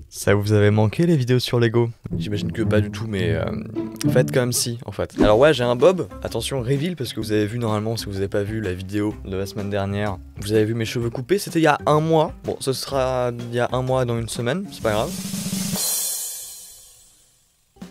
Ça vous avait manqué les vidéos sur Lego? J'imagine que pas du tout, mais faites comme si en fait. Alors ouais, j'ai un bob, attention reveal, parce que vous avez vu normalement, si vous avez pas vu la vidéo de la semaine dernière, vous avez vu mes cheveux coupés, c'était il y a un mois. Bon, ce sera il y a un mois dans une semaine, c'est pas grave.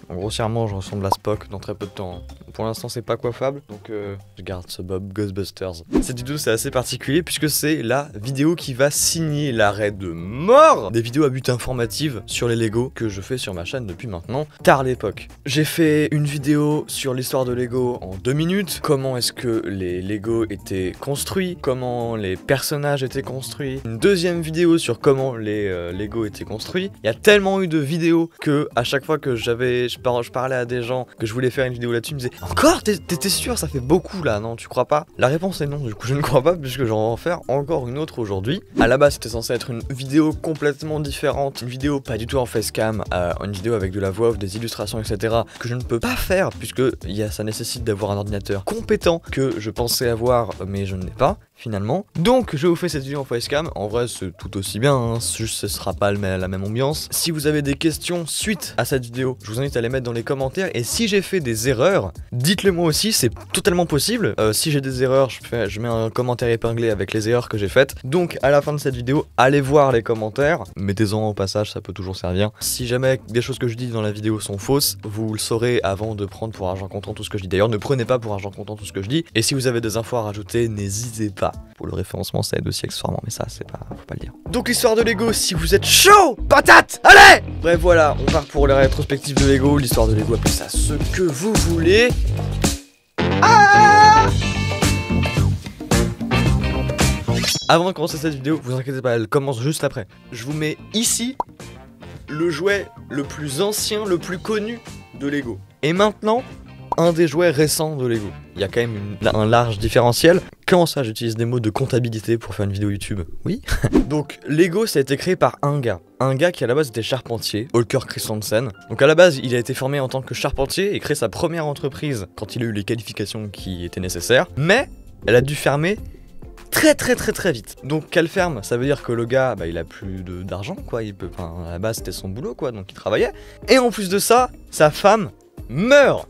Bon, grossièrement, je ressemble à Spock dans très peu de temps. Pour l'instant, c'est pas coiffable, donc je garde ce bob Ghostbusters. Cette vidéo, c'est assez particulier puisque c'est la vidéo qui va signer l'arrêt de mort des vidéos à but informatif sur les Lego que je fais sur ma chaîne depuis maintenant tard l'époque. J'ai fait une vidéo sur l'histoire de Lego en 2 minutes, comment est-ce que les Lego étaient construits, comment les personnages étaient construits. Une deuxième vidéo sur comment les Lego étaient construits. Il y a tellement eu de vidéos que à chaque fois que je parlais à des gens que je voulais faire une vidéo là-dessus, ils me disaient encore, t'étais sûr, ça fait beaucoup là, non, tu crois pas? La réponse est non, du coup je ne crois pas puisque j'en vais en faire encore une autre aujourd'hui. À la base c'était censé être une vidéo complètement différente, une vidéo pas du tout en facecam, une vidéo avec de la voix off, des illustrations, etc. que je ne peux pas faire puisque ça nécessite d'avoir un ordinateur compétent que je pensais avoir mais je ne l'ai pas finalement. Donc je vous fais cette vidéo en facecam, en vrai c'est tout aussi bien, hein. Juste ce sera pas la même ambiance. Si vous avez des questions suite à cette vidéo, je vous invite à les mettre dans les commentaires, et si j'ai fait des erreurs, dites-le moi aussi, c'est totalement possible. Si j'ai des erreurs, je mets un commentaire épinglé avec les erreurs que j'ai faites. Donc à la fin de cette vidéo, allez voir les commentaires, mettez-en au passage, ça peut toujours servir. Si jamais des choses que je dis dans la vidéo sont fausses, vous le saurez avant de prendre pour argent comptant tout ce que je dis. D'ailleurs, ne prenez pas pour argent comptant tout ce que je dis, et si vous avez des infos à rajouter, n'hésitez pas. Pour le référencement, ça aide aussi accessoirement, mais ça, c'est pas, faut pas le dire. Donc l'histoire de Lego, si vous êtes chaud, patate, allez! Bref, voilà, on part pour la rétrospective de Lego, l'histoire de Lego, appelez ça ce que vous voulez. Ah! Avant de commencer cette vidéo, vous inquiétez pas, elle commence juste après. Je vous mets ici le jouet le plus ancien, le plus connu de Lego. Et maintenant, un des jouets récents de Lego. Il y a quand même un large différentiel. Comment ça, j'utilise des mots de comptabilité pour faire une vidéo YouTube? Oui. Donc, Lego, ça a été créé par un gars. Un gars qui à la base était charpentier, Holger Christensen. Donc à la base, il a été formé en tant que charpentier et créé sa première entreprise quand il a eu les qualifications qui étaient nécessaires. Mais, elle a dû fermer très vite. Donc qu'elle ferme, ça veut dire que le gars, il a plus d'argent, quoi. À la base, c'était son boulot, quoi, donc il travaillait. Et en plus de ça, sa femme meurt.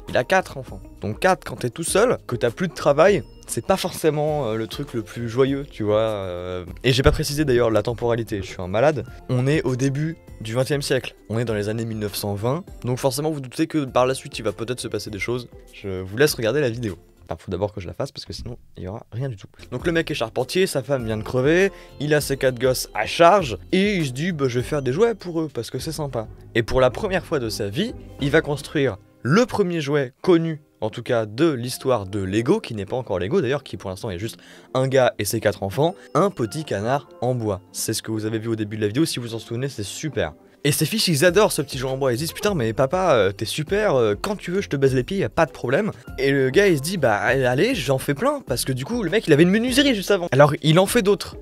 Il a 4 enfants. Donc 4, quand t'es tout seul, que t'as plus de travail, c'est pas forcément le truc le plus joyeux, tu vois. Et j'ai pas précisé d'ailleurs la temporalité, je suis un malade. On est au début du 20e siècle. On est dans les années 1920. Donc forcément, vous doutez que par la suite, il va peut-être se passer des choses. Je vous laisse regarder la vidéo. Enfin, faut d'abord que je la fasse parce que sinon il y aura rien du tout. Donc le mec est charpentier, sa femme vient de crever, il a ses 4 gosses à charge et il se dit je vais faire des jouets pour eux parce que c'est sympa. Et pour la première fois de sa vie, il va construire le premier jouet connu, en tout cas de l'histoire de Lego, qui n'est pas encore Lego d'ailleurs, qui pour l'instant est juste un gars et ses 4 enfants, un petit canard en bois. C'est ce que vous avez vu au début de la vidéo, si vous vous en souvenez, c'est super. Et ces fiches, ils adorent ce petit jouet en bois, ils disent putain mais papa, t'es super, quand tu veux je te baise les pieds, y a pas de problème. Et le gars il se dit allez, j'en fais plein, parce que du coup le mec il avait une menuiserie juste avant. Alors il en fait d'autres,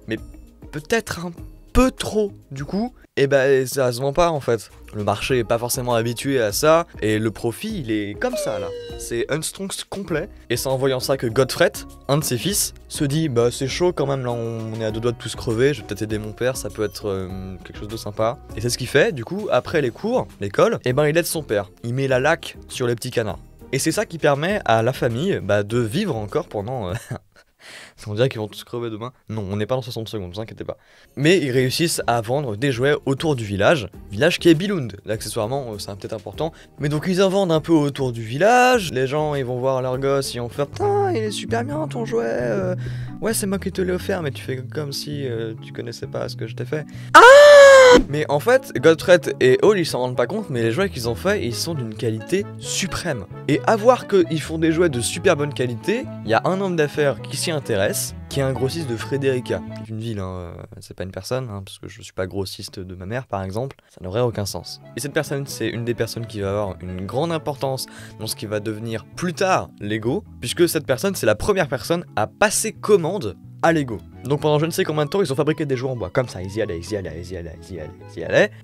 mais peut-être un peu trop du coup, et ça se vend pas en fait. Le marché est pas forcément habitué à ça, et le profit il est comme ça là. C'est un Stonks complet, et c'est en voyant ça que Godfrey, un de ses fils, se dit c'est chaud quand même là, on est à 2 doigts de tous crever, je vais peut-être aider mon père, ça peut être quelque chose de sympa. Et c'est ce qu'il fait, du coup, après les cours, l'école, il aide son père. Il met la laque sur les petits canards. Et c'est ça qui permet à la famille de vivre encore pendant... On dirait qu'ils vont tous crever demain. Non, on n'est pas dans 60 secondes, ne vous inquiétez pas. Mais ils réussissent à vendre des jouets autour du village qui est Billund. Accessoirement, c'est peut-être important. Mais donc ils en vendent un peu autour du village. Les gens, ils vont voir leur gosse, ils vont faire putain, il est super bien ton jouet. Ouais, c'est moi qui te l'ai offert, mais tu fais comme si tu connaissais pas ce que je t'ai fait. Mais en fait, Godfrey et Hall, ils s'en rendent pas compte, mais les jouets qu'ils ont fait, ils sont d'une qualité suprême. Et à voir qu'ils font des jouets de super bonne qualité, il y a un homme d'affaires qui s'y intéresse, qui est un grossiste de Frederica, qui est une ville, c'est pas une personne, parce que je suis pas grossiste de ma mère par exemple, ça n'aurait aucun sens. Et cette personne, c'est une des personnes qui va avoir une grande importance dans ce qui va devenir plus tard Lego, puisque cette personne, c'est la première personne à passer commande à Lego. Donc pendant je ne sais combien de temps, ils ont fabriqué des jouets en bois, comme ça, ils y allaient,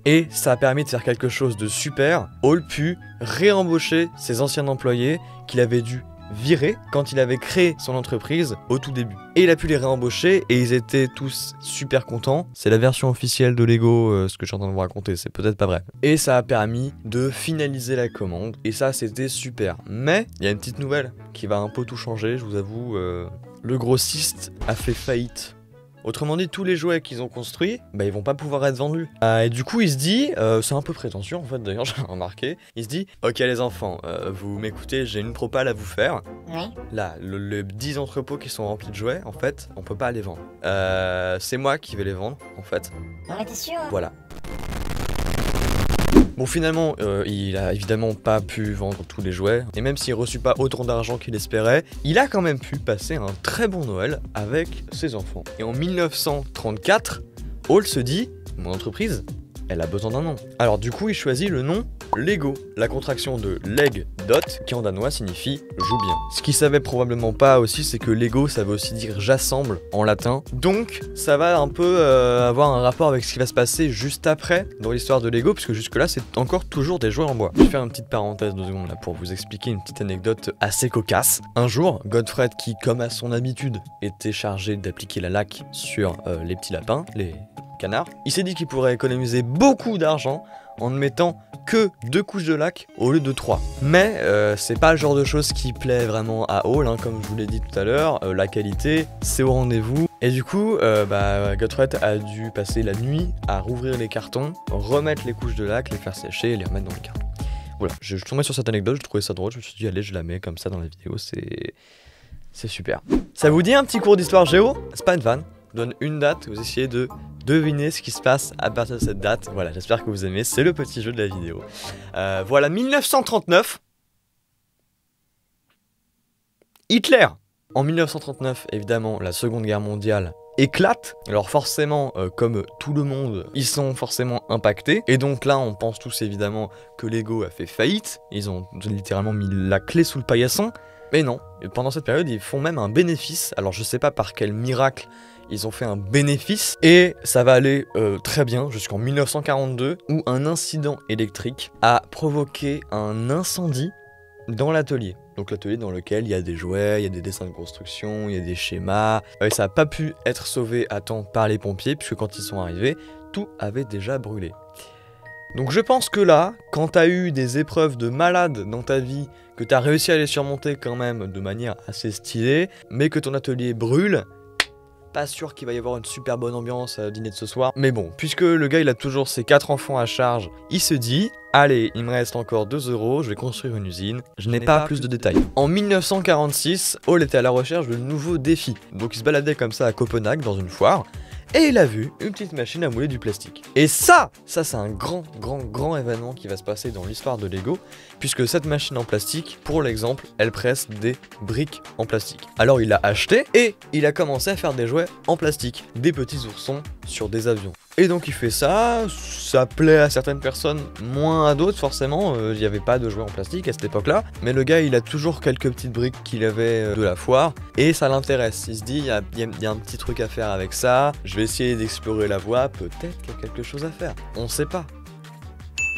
et ça a permis de faire quelque chose de super. Hall put réembaucher ses anciens employés qu'il avait dû virés quand il avait créé son entreprise au tout début. Et il a pu les réembaucher et ils étaient tous super contents. C'est la version officielle de Lego, ce que je suis en train de vous raconter, c'est peut-être pas vrai. Et ça a permis de finaliser la commande et ça c'était super. Mais il y a une petite nouvelle qui va un peu tout changer, je vous avoue, le grossiste a fait faillite. Autrement dit, tous les jouets qu'ils ont construits, bah ils vont pas pouvoir être vendus. Et du coup, il se dit, c'est un peu prétentieux en fait d'ailleurs, j'ai remarqué, il se dit, ok les enfants, vous m'écoutez, j'ai une propale à vous faire. Oui. Là, les 10 entrepôts qui sont remplis de jouets, en fait, on peut pas les vendre. C'est moi qui vais les vendre, en fait. Non mais t'es sûr hein? Voilà. Bon finalement, il a évidemment pas pu vendre tous les jouets, et même s'il reçut pas autant d'argent qu'il espérait, il a quand même pu passer un très bon Noël avec ses enfants. Et en 1934, Hall se dit, mon entreprise, elle a besoin d'un nom. Alors du coup, il choisit le nom Lego, la contraction de leg dot, qui en danois signifie joue bien. Ce qu'il savait probablement pas aussi, c'est que Lego, ça veut aussi dire j'assemble en latin. Donc, ça va un peu avoir un rapport avec ce qui va se passer juste après dans l'histoire de Lego, puisque jusque-là, c'est encore toujours des jouets en bois. Je vais faire une petite parenthèse 2 secondes là pour vous expliquer une petite anecdote assez cocasse. Un jour, Godfred, qui, comme à son habitude, était chargé d'appliquer la laque sur les petits lapins, les canards, il s'est dit qu'il pourrait économiser beaucoup d'argent en ne mettant que 2 couches de laque au lieu de 3. Mais c'est pas le genre de choses qui plaît vraiment à Hall, hein, comme je vous l'ai dit tout à l'heure, la qualité c'est au rendez-vous. Et du coup, Godfred a dû passer la nuit à rouvrir les cartons, remettre les couches de laque, les faire sécher et les remettre dans les cartons. Voilà, je suis tombé sur cette anecdote, je trouvais ça drôle, je me suis dit allez je la mets comme ça dans la vidéo, c'est super. Ça vous dit un petit cours d'histoire géo? C'est pas une vanne, je donne une date, vous essayez de deviner ce qui se passe à partir de cette date. Voilà, j'espère que vous aimez, c'est le petit jeu de la vidéo. Voilà, 1939. Hitler. En 1939, évidemment, la Seconde Guerre mondiale éclate. Alors forcément, comme tout le monde, ils sont forcément impactés. Et donc là, on pense tous évidemment que Lego a fait faillite. Ils ont littéralement mis la clé sous le paillasson. Mais non, pendant cette période, ils font même un bénéfice. Alors je sais pas par quel miracle ils ont fait un bénéfice. Et ça va aller très bien jusqu'en 1942, où un incident électrique a provoqué un incendie dans l'atelier. Donc l'atelier dans lequel il y a des jouets, il y a des dessins de construction, il y a des schémas. Ça n'a pas pu être sauvé à temps par les pompiers, puisque quand ils sont arrivés, tout avait déjà brûlé. Donc je pense que là, quand t'as eu des épreuves de malade dans ta vie, que t'as réussi à les surmonter quand même de manière assez stylée, mais que ton atelier brûle, pas sûr qu'il va y avoir une super bonne ambiance à dîner de ce soir. Mais bon, puisque le gars il a toujours ses 4 enfants à charge, il se dit, allez, il me reste encore 2 €, je vais construire une usine. Je n'ai pas plus de détails. En 1946, Hall était à la recherche de nouveaux défis. Donc il se baladait comme ça à Copenhague dans une foire. Et il a vu une petite machine à mouler du plastique. Et ça c'est un grand événement qui va se passer dans l'histoire de Lego, puisque cette machine en plastique, pour l'exemple, elle presse des briques en plastique. Alors il l'a acheté et il a commencé à faire des jouets en plastique, des petits oursons sur des avions. Et donc il fait ça, ça plaît à certaines personnes, moins à d'autres forcément, il n'y avait pas de jouets en plastique à cette époque-là, mais le gars il a toujours quelques petites briques qu'il avait de la foire, et ça l'intéresse, il se dit il y a un petit truc à faire avec ça, je vais essayer d'explorer la voie, peut-être qu'il y a quelque chose à faire, on sait pas.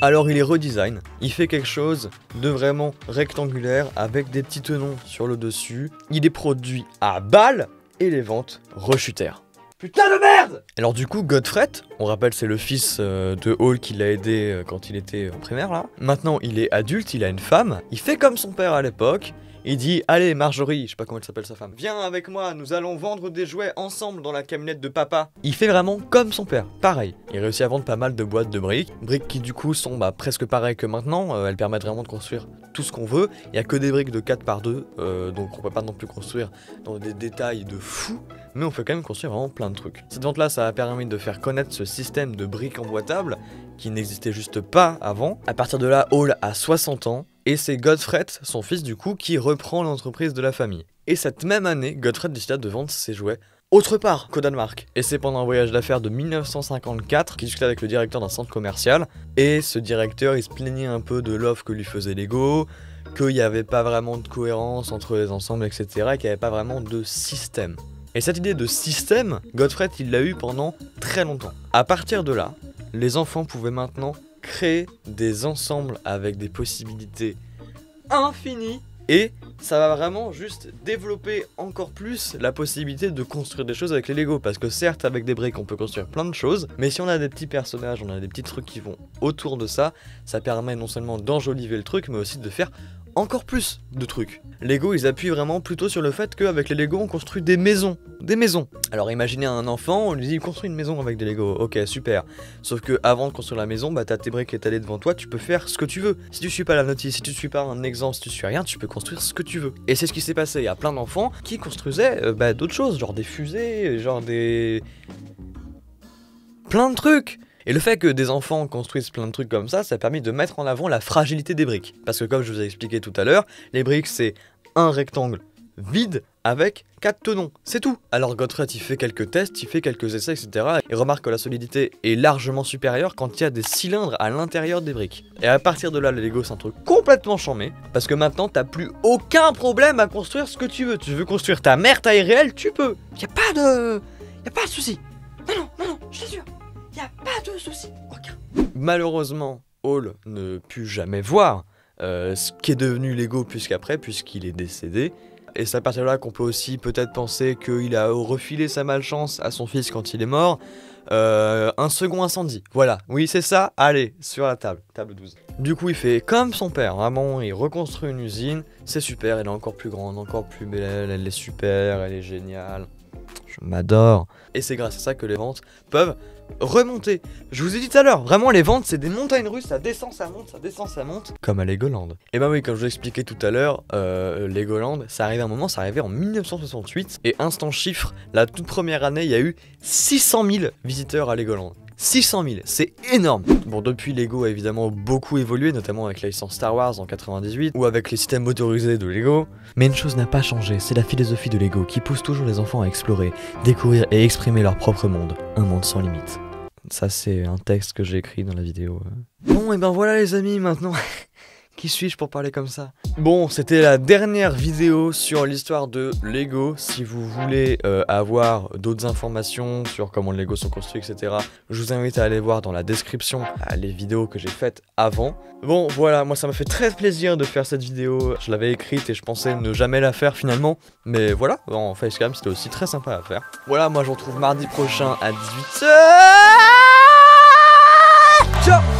Alors il est redesign, il fait quelque chose de vraiment rectangulaire avec des petits tenons sur le dessus, il est produit à balles, et les ventes rechutèrent. Putain de merde! Alors du coup, Godfred, on rappelle c'est le fils de Hall qui l'a aidé quand il était en primaire là. Maintenant il est adulte, il a une femme, il fait comme son père à l'époque. Il dit, allez Marjorie, je sais pas comment elle s'appelle sa femme, viens avec moi, nous allons vendre des jouets ensemble dans la camionnette de papa. Il fait vraiment comme son père, pareil. Il réussit à vendre pas mal de boîtes de briques, briques qui du coup sont presque pareilles que maintenant, elles permettent vraiment de construire tout ce qu'on veut. Il y a que des briques de 4x2, donc on peut pas non plus construire dans des détails de fou, mais on peut quand même construire vraiment plein de trucs. Cette vente là, ça a permis de faire connaître ce système de briques emboîtables qui n'existait juste pas avant. À partir de là, Hall a 60 ans. Et c'est Godfred, son fils du coup, qui reprend l'entreprise de la famille. Et cette même année, Godfred décida de vendre ses jouets autre part qu'au Danemark. Et c'est pendant un voyage d'affaires de 1954 qu'il discutait avec le directeur d'un centre commercial. Et ce directeur, il se plaignait un peu de l'offre que lui faisait Lego, qu'il n'y avait pas vraiment de cohérence entre les ensembles, etc. et qu'il n'y avait pas vraiment de système. Et cette idée de système, Godfred, il l'a eu pendant très longtemps. À partir de là, les enfants pouvaient maintenant créer des ensembles avec des possibilités infinies et ça va vraiment juste développer encore plus la possibilité de construire des choses avec les Lego. Parce que certes, avec des briques, on peut construire plein de choses, mais si on a des petits personnages, on a des petits trucs qui vont autour de ça, ça permet non seulement d'enjoliver le truc, mais aussi de faire encore plus de trucs. Lego, ils appuient vraiment plutôt sur le fait qu'avec les Lego, on construit des maisons. Des maisons. Alors imaginez un enfant, on lui dit construis une maison avec des Lego. Ok, super. Sauf que avant de construire la maison, bah t'as tes briques étalées devant toi, tu peux faire ce que tu veux. Si tu suis pas la notice, si tu suis pas un exemple, si tu suis rien, tu peux construire ce que tu veux. Et c'est ce qui s'est passé. Il y a plein d'enfants qui construisaient d'autres choses, genre des fusées, genre des... plein de trucs. Et le fait que des enfants construisent plein de trucs comme ça a permis de mettre en avant la fragilité des briques. Parce que comme je vous ai expliqué tout à l'heure, les briques c'est un rectangle vide avec 4 tenons, c'est tout. Alors Godfrey il fait quelques tests, il fait quelques essais, etc. Et remarque que la solidité est largement supérieure quand il y a des cylindres à l'intérieur des briques. Et à partir de là, le Lego c'est un truc complètement chambé. Parce que maintenant t'as plus aucun problème à construire ce que tu veux. Tu veux construire ta mère taille réelle, tu peux. Y'a pas de souci. Non, je t'assure. Y a pas de souci, aucun. Malheureusement, Hall ne put jamais voir ce qu'est devenu Lego puisqu'il est décédé. Et c'est à partir de là qu'on peut aussi peut-être penser qu'il a refilé sa malchance à son fils quand il est mort. Un second incendie, voilà, oui c'est ça, allez, sur la table 12. Du coup il fait comme son père, vraiment, il reconstruit une usine, c'est super, elle est encore plus grande, encore plus belle, elle est super, elle est géniale. Je m'adore. Et c'est grâce à ça que les ventes peuvent remonter. Je vous ai dit tout à l'heure, vraiment les ventes c'est des montagnes russes, ça descend, ça monte, ça descend, ça monte. Comme à Legoland. Et bah oui, comme je vous expliquais tout à l'heure, Legoland, ça arrivait à un moment, ça arrivait en 1968. Et instant chiffre, la toute première année, il y a eu 600 000 visiteurs à Legoland. 600 000, c'est énorme. Bon, depuis Lego a évidemment beaucoup évolué, notamment avec la licence Star Wars en 98 ou avec les systèmes motorisés de Lego. Mais une chose n'a pas changé, c'est la philosophie de Lego qui pousse toujours les enfants à explorer, découvrir et exprimer leur propre monde, un monde sans limite. Ça c'est un texte que j'ai écrit dans la vidéo. Bon, et ben voilà les amis, maintenant... Qui suis-je pour parler comme ça? Bon, c'était la dernière vidéo sur l'histoire de Lego. Si vous voulez avoir d'autres informations sur comment les Lego sont construits, etc., je vous invite à aller voir dans la description les vidéos que j'ai faites avant. Bon, voilà, moi ça m'a fait très plaisir de faire cette vidéo. Je l'avais écrite et je pensais ne jamais la faire finalement. Mais voilà, en facecam, c'était aussi très sympa à faire. Voilà, moi je vous retrouve mardi prochain à 18h. Ciao!